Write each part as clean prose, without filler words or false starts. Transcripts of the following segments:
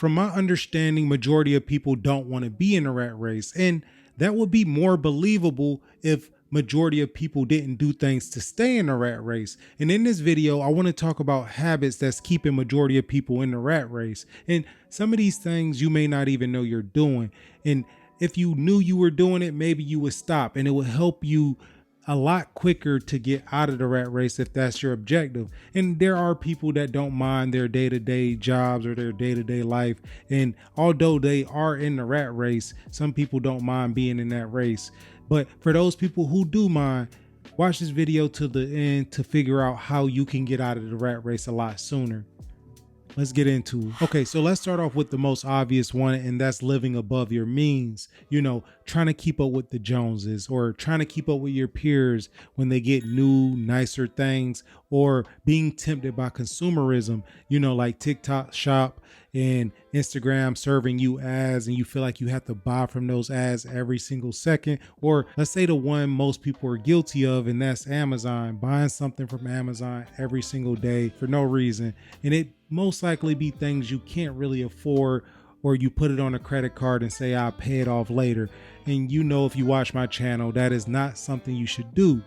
From my understanding, majority of people don't want to be in a rat race. And that would be more believable if majority of people didn't do things to stay in the rat race. And in this video, I want to talk about habits that's keeping majority of people in the rat race. And some of these things you may not even know you're doing. And if you knew you were doing it, maybe you would stop, and it would help you a lot quicker to get out of the rat race if that's your objective. And there are people that don't mind their day-to-day jobs or their day-to-day life. And although they are in the rat race, some people don't mind being in that race. But for those people who do mind, watch this video to the end to figure out how you can get out of the rat race a lot sooner. Let's get into it. Okay, so let's start off with the most obvious one, and that's living above your means. You know, trying to keep up with the Joneses, or trying to keep up with your peers when they get new, nicer things, or being tempted by consumerism, you know, like TikTok shop and Instagram serving you ads, and you feel like you have to buy from those ads every single second. Or let's say the one most people are guilty of, and that's Amazon, buying something from Amazon every single day for no reason. And it most likely be things you can't really afford, or you put it on a credit card and say I'll pay it off later. And you know, if you watch my channel, that is not something you should do,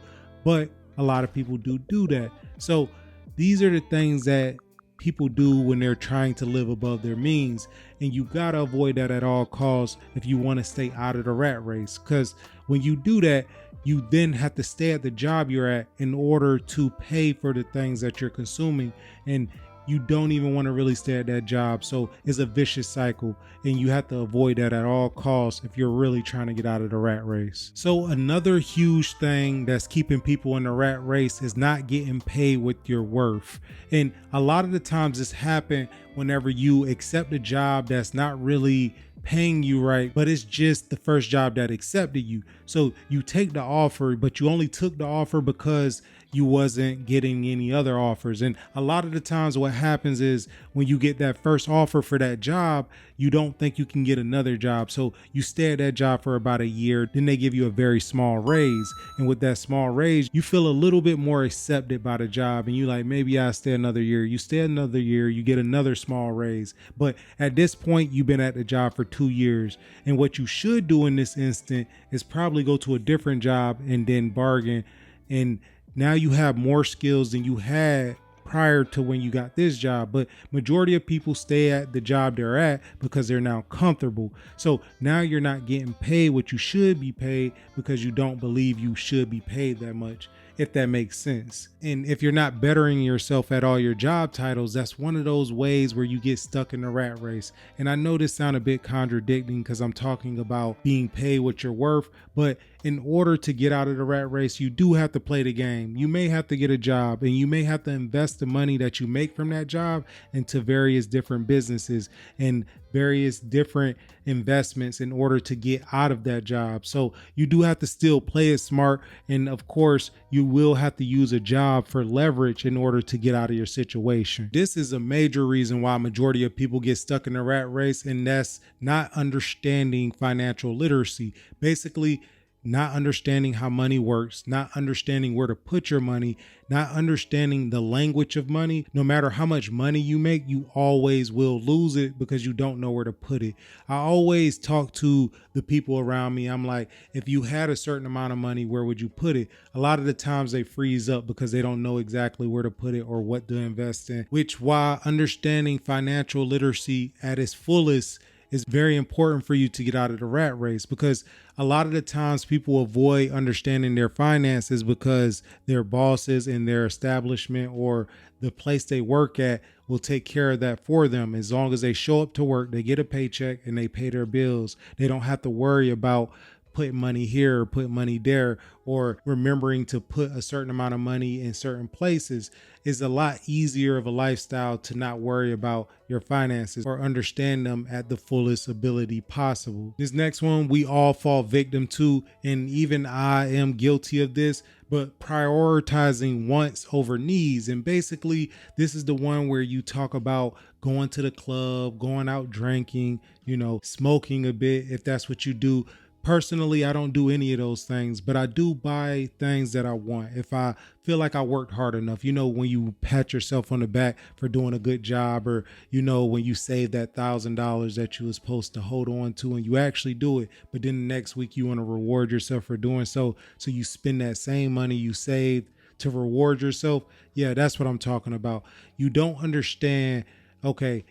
but a lot of people do that. So these are the things that people do when they're trying to live above their means, and you gotta avoid that at all costs if you want to stay out of the rat race. Because when you do that, you then have to stay at the job you're at in order to pay for the things that you're consuming, and you don't even want to really stay at that job. So it's a vicious cycle, and you have to avoid that at all costs if you're really trying to get out of the rat race. So another huge thing that's keeping people in the rat race is not getting paid with your worth. And a lot of the times this happens whenever you accept a job that's not really paying you right, but it's just the first job that accepted you. So you take the offer, but you only took the offer because you wasn't getting any other offers. And a lot of the times what happens is when you get that first offer for that job, you don't think you can get another job. So you stay at that job for about a year, then they give you a very small raise. And with that small raise, you feel a little bit more accepted by the job, and you like, maybe I'll stay another year. You stay another year, you get another small raise. But at this point, you've been at the job for 2 years. And what you should do in this instant is probably go to a different job and then bargain. And now you have more skills than you had prior to when you got this job. But majority of people stay at the job they're at because they're now comfortable. So now you're not getting paid what you should be paid because you don't believe you should be paid that much, if that makes sense. And if you're not bettering yourself at all your job titles, that's one of those ways where you get stuck in the rat race. And I know this sounds a bit contradicting because I'm talking about being paid what you're worth, but in order to get out of the rat race, you do have to play the game. You may have to get a job, and you may have to invest the money that you make from that job into various different businesses and various different investments in order to get out of that job. So you do have to still play it smart. And of course, you will have to use a job for leverage in order to get out of your situation. This is a major reason why majority of people get stuck in the rat race, and that's not understanding financial literacy. Basically, not understanding how money works, not understanding where to put your money, not understanding the language of money. No matter how much money you make, you always will lose it because you don't know where to put it. I always talk to the people around me. I'm like, if you had a certain amount of money, where would you put it? A lot of the times they freeze up because they don't know exactly where to put it or what to invest in, which why understanding financial literacy at its fullest is very important for you to get out of the rat race. Because a lot of the times people avoid understanding their finances because their bosses and their establishment or the place they work at will take care of that for them. As long as they show up to work, they get a paycheck and they pay their bills. They don't have to worry about putting money here or put money there, or remembering to put a certain amount of money in certain places. Is a lot easier of a lifestyle to not worry about your finances or understand them at the fullest ability possible. This next one, we all fall victim to, and even I am guilty of this, but prioritizing wants over needs. And basically, this is the one where you talk about going to the club, going out drinking, you know, smoking a bit if that's what you do, Personally, I don't do any of those things, but I do buy things that I want. If I feel like I worked hard enough, when you pat yourself on the back for doing a good job, or, when you save that $1,000 that you was supposed to hold on to and you actually do it, but then the next week you want to reward yourself for doing so. So you spend that same money you saved to reward yourself. Yeah, that's what I'm talking about. You don't understand, okay,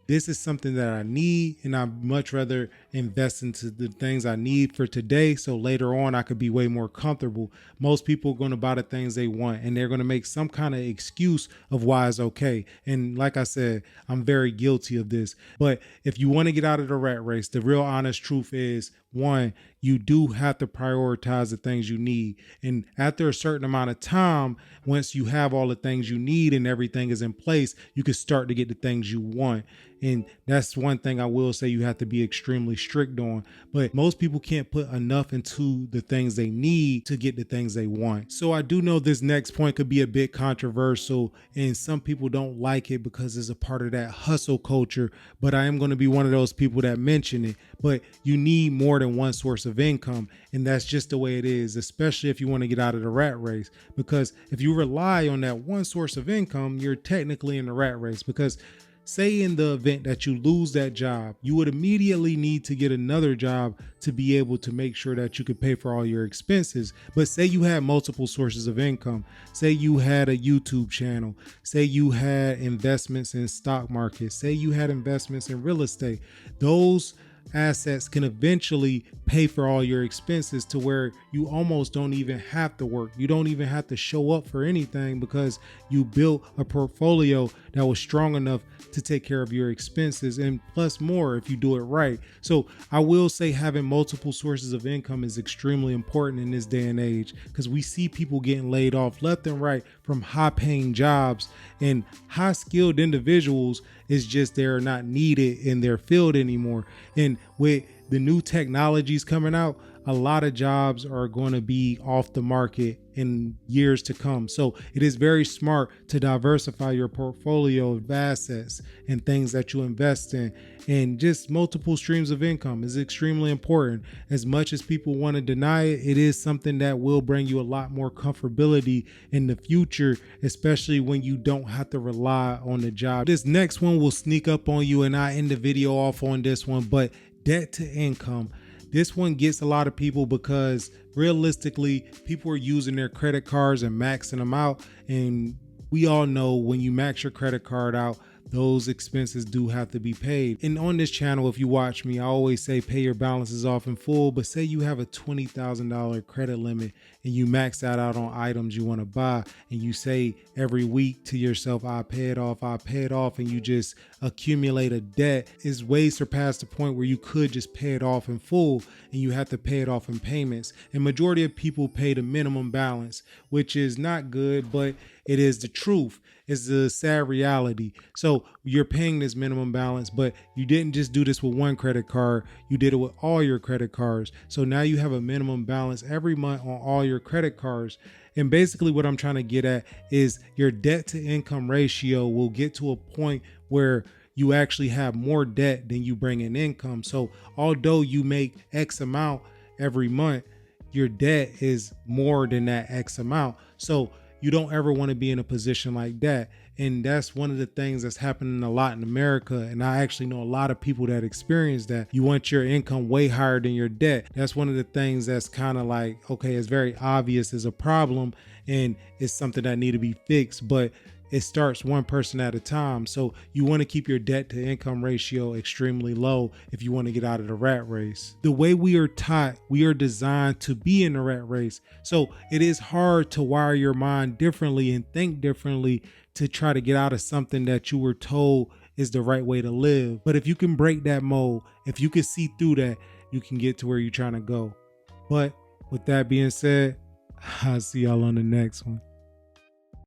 this is something that I need, and I'd much rather invest into the things I need for today, so later on I could be way more comfortable. Most people are going to buy the things they want, and they're going to make some kind of excuse of why it's okay. And like I said, I'm very guilty of this. But if you want to get out of the rat race, the real honest truth is, one, you do have to prioritize the things you need. And after a certain amount of time, once you have all the things you need and everything is in place, you can start to get the things you want. And that's one thing I will say you have to be extremely strict on. But most people can't put enough into the things they need to get the things they want. So I do know this next point could be a bit controversial, and some people don't like it because it's a part of that hustle culture. But I am going to be one of those people that mention it. But you need more than one source of income, and that's just the way it is, especially if you want to get out of the rat race. Because if you rely on that one source of income, you're technically in the rat race. Because say in the event that you lose that job, you would immediately need to get another job to be able to make sure that you could pay for all your expenses. But say you had multiple sources of income. Say you had a YouTube channel. Say you had investments in stock market. Say you had investments in real estate. Those assets can eventually pay for all your expenses to where you almost don't even have to work. You don't even have to show up for anything because you built a portfolio that was strong enough to take care of your expenses, and plus more if you do it right. So I will say having multiple sources of income is extremely important in this day and age, because we see people getting laid off left and right from high paying jobs, and high skilled individuals is just they're not needed in their field anymore. And with the new technologies coming out, a lot of jobs are going to be off the market in years to come. So it is very smart to diversify your portfolio of assets and things that you invest in, and just multiple streams of income is extremely important. As much as people want to deny it, it is something that will bring you a lot more comfortability in the future, especially when you don't have to rely on the job. This next one will sneak up on you, and I end the video off on this one, but debt to income. This one gets a lot of people because realistically, people are using their credit cards and maxing them out. And we all know when you max your credit card out, those expenses do have to be paid. And on this channel, if you watch me, I always say pay your balances off in full. But say you have a $20,000 credit limit and you max that out on items you want to buy, and you say every week to yourself, I pay it off, and you just accumulate a debt, is way surpassed the point where you could just pay it off in full, and you have to pay it off in payments. And majority of people pay the minimum balance, which is not good, but it is the truth. It's the sad reality. So you're paying this minimum balance, but you didn't just do this with one credit card. You did it with all your credit cards. So now you have a minimum balance every month on all your credit cards. And basically what I'm trying to get at is your debt to income ratio will get to a point where you actually have more debt than you bring in income. So although you make X amount every month, your debt is more than that X amount. So you don't ever want to be in a position like that. And that's one of the things that's happening a lot in America. And I actually know a lot of people that experience that. You want your income way higher than your debt. That's one of the things that's kind of like, okay, it's very obvious as a problem and it's something that need to be fixed, but it starts one person at a time. So you want to keep your debt to income ratio extremely low if you want to get out of the rat race. The way we are taught, we are designed to be in the rat race. So it is hard to wire your mind differently and think differently to try to get out of something that you were told is the right way to live. But if you can break that mold, if you can see through that, you can get to where you're trying to go. But with that being said, I'll see y'all on the next one.